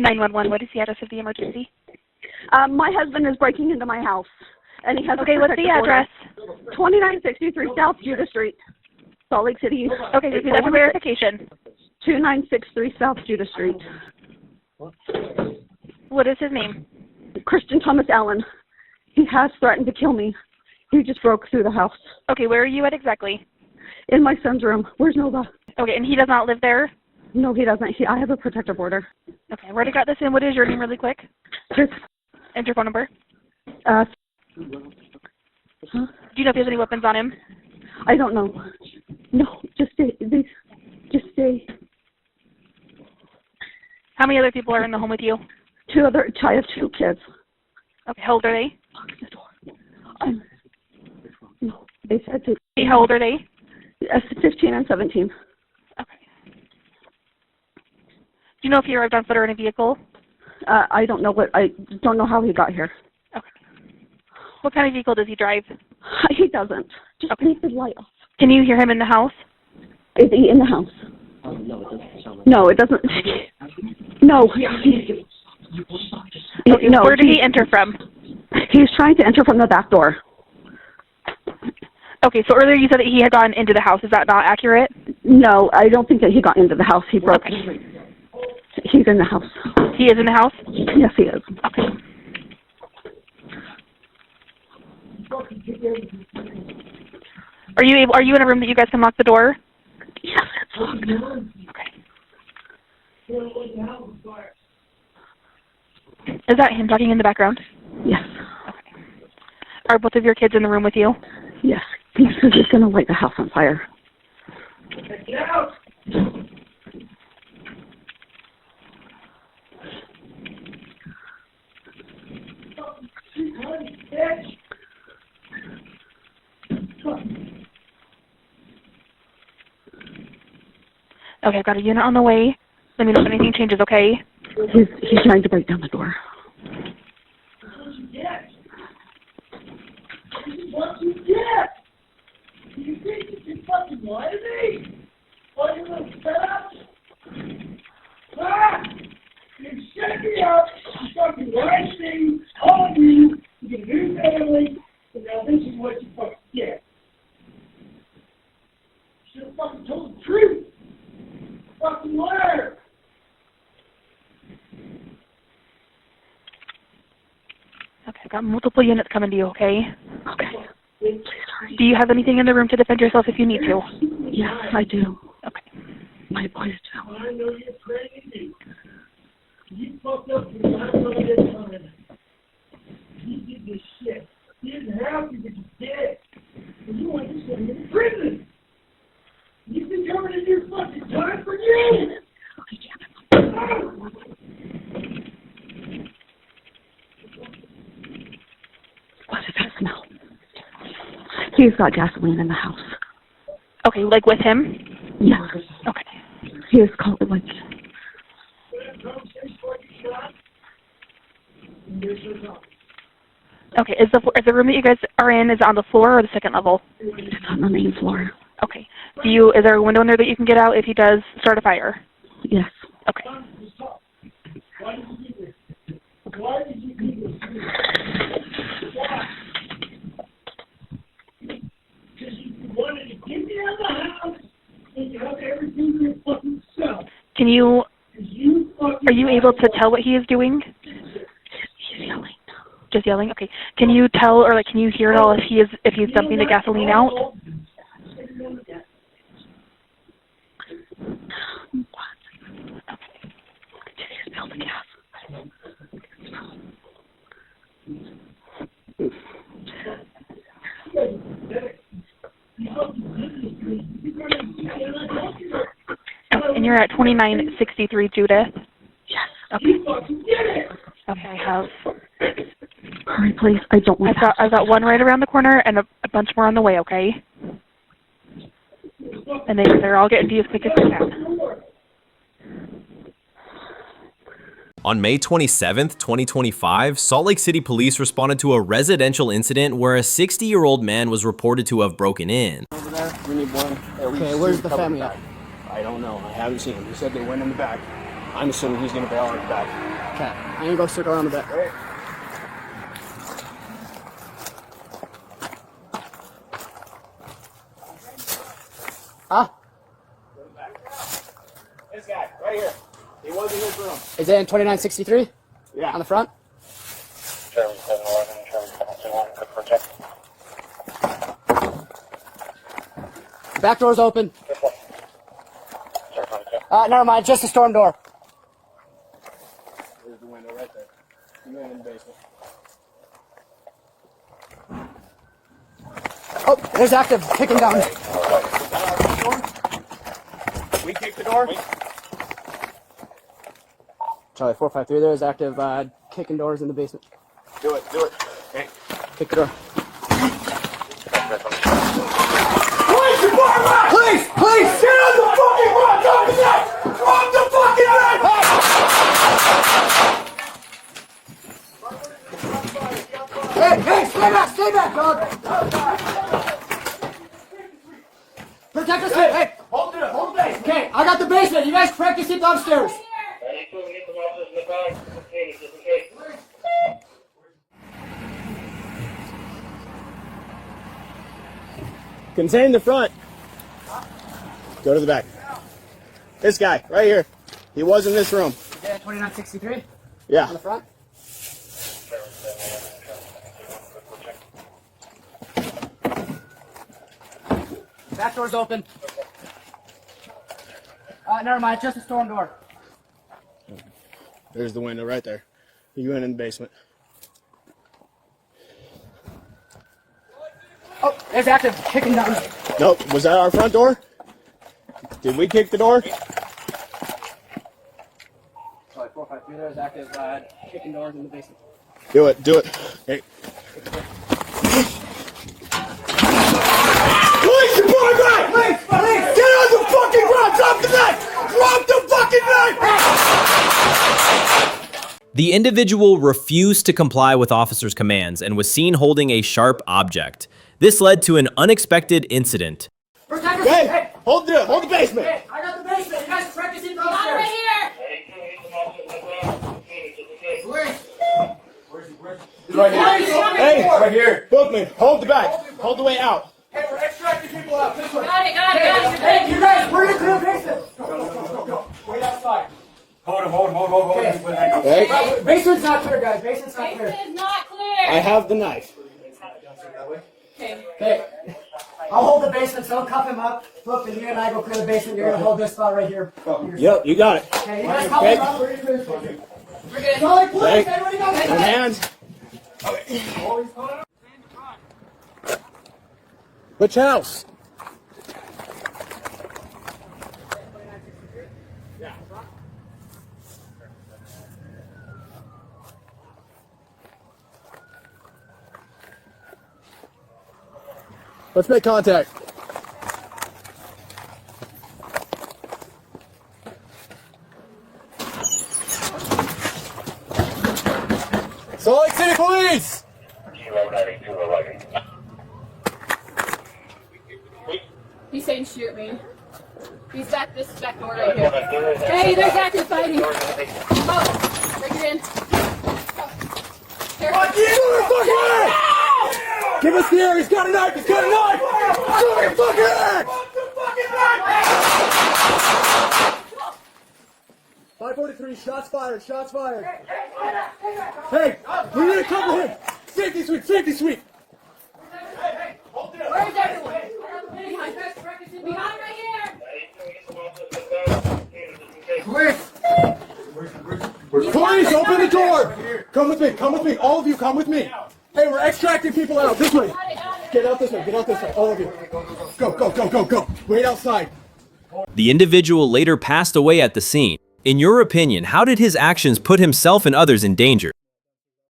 911, what is the address of the emergency? My husband is breaking into my house, and he has Okay, what's the address? 2963 South Judah Street, Salt Lake City. Okay, repeat that for verification. 2963 South Judah Street. What is his name? Christian Thomas Allen. He has threatened to kill me. He just broke through the house. Okay, where are you at exactly? In my son's room. Where's Nova? Okay, and he does not live there? No, he doesn't. I have a protective order. Okay, where I got this in. What is your name really quick? Chris. And your phone number? Huh? Do you know if he has any weapons on him? I don't know. No, just stay. Just stay. How many other people are in the home with you? I have 2 kids. Okay, how old are they? Lock the door. No, they said to. How old are they? 15 and 17. Okay. Do you know if he arrived on foot or in a vehicle? I don't know how he got here. Okay. What kind of vehicle does he drive? He doesn't. Just leave the light off. Can you hear him in the house? Is he in the house? No, it doesn't. No. Okay, no. Where did he enter from? He's trying to enter from the back door. Okay, so earlier you said that he had gone into the house. Is that not accurate? No, I don't think that he got into the house. He broke. Okay. He's in the house. He is in the house? Yes, he is. Okay. Are you in a room that you guys can lock the door? Yes, it's locked. Okay. Is that him talking in the background? Yes. Okay. Are both of your kids in the room with you? Yes. He says he's going to light the house on fire. Get out! Okay, I've got a unit on the way. Let me know if anything changes, okay? He's trying to break down the door. This is what you get! Do you think you can fucking lie to me? What, you little fat? Ah! You shut me up! You fucking lie to me! All of you! You get a new family! And now this is what you fucking get! You should have fucking told the truth! Fucking liar! Okay, I've got multiple units coming to you, okay? Okay. Do you have anything in the room to defend yourself if you need to? Yes, I do. Okay. My boys do. I know you're crazy. You fucked up your life on this time. You did this shit. You didn't have to, but you did. And you want this one in prison. You've been coming to do fucking time for you. What is that smell? He's got gasoline in the house. Okay, like with him? Yes. Okay. He is called like. Okay, is the room that you guys are in, is it on the floor or the second level? It's on the main floor. Okay. Is there a window in there that you can get out if he does start a fire? Yes. Okay. Why did you do this? Why did you do this? Why? Because you wanted to get me out of the house and you have everything to your fucking self. Are you able to tell what he is doing? He's yelling. Just yelling? Okay. Can you tell or can you hear at all if he's dumping the gasoline out? What? Okay. Did he spill the gas? And you're at 2963 Judith? Yes. Okay. Okay, I have... Hurry, please. I don't want I've got one right around the corner and a bunch more on the way, okay? And they're all getting to you as quick as they can. On May 27th, 2025, Salt Lake City police responded to a residential incident where a 60-year-old man was reported to have broken in. Over there, we need one. Okay, where's the family at? I don't know. I haven't seen them. He said they went in the back. I'm assuming he's gonna bail on the back. Okay, I'm gonna go circle around the back. Right. Huh? This guy, right here. He was in his room. Is it in 2963 Yeah. on the front? Charlie 711, Charlie 721, good for check. Back door's open. This one. Charlie 22. Never mind, just the storm door. There's the window right there. You went in the basement. Oh, there's active kicking down. We kicked the door. Charlie 453, there's active kicking doors in the basement. Do it, do it. Okay. Kick the door. Police department! Please! Please! Get on the fucking ground! Drop the knife! Drop the fucking knife! Hey, stay back, dog! Protect us, hey! Hold it, hold it. Okay, I got the basement, you guys practice it upstairs! 92, we need some officers in the car. Okay, just in case. Contain the front. Go to the back. This guy, right here. He was in this room. Is it 2963 Yeah. on the front? Charlie 711, Charlie 22, good for check. Back door's open. Never mind, just a storm door. There's the window right there. You went in the basement. Oh, there's active kicking down. Nope. Was that our front door? Did we kick the door? Sorry, 453, there's active kicking doors in the basement. Do it, do it. Okay. Police department! Police! Get on the fucking ground! Drop the knife! Drop the fucking knife! The individual refused to comply with officers' commands and was seen holding a sharp object. This led to an unexpected incident. Protect us! Hey, hold the basement! Hey, I got the basement, you guys practice it upstairs! Right here. 92, we need some officers in the car. Okay, just in case. Right here. Hey, right here. Bookman, hold the back. Hold the way out. Hey, we're extracting people out this way. Got it. Hey, you guys, we're into the basement! Go. Wait outside. Hey, Basement's not clear, guys, basement's not clear. It's not clear. I have the knife. Okay, I'll hold the basement, so don't cuff him up. Look, and you and I go clear the basement, you're gonna hold this spot right here. Yep, you got it. Okay, you guys cuff him up, we're gonna clear this spot. We're good. Solid police, Hey. everybody go. One hand. Which house? Let's make contact. Salt Lake City Police! Kilo 92, arriving. He's saying shoot me. He's back this back door right here. Hey, there's active fighting. Oh, break it in. Here. Give us the air, he's got a knife, he's got a knife! Shoot your fucking head! 543, shots fired, shots fired. Hey, we need to cover him! Safety sweep, safety sweep! Where's everyone? Behind right here. 92, we need some officers in the car. Okay, just in case. Police, open the door! Come with me, all of you, come with me! Hey, we're extracting people out, this way! Get out this way, all of you. Go. Wait outside. The individual later passed away at the scene. In your opinion, how did his actions put himself and others in danger?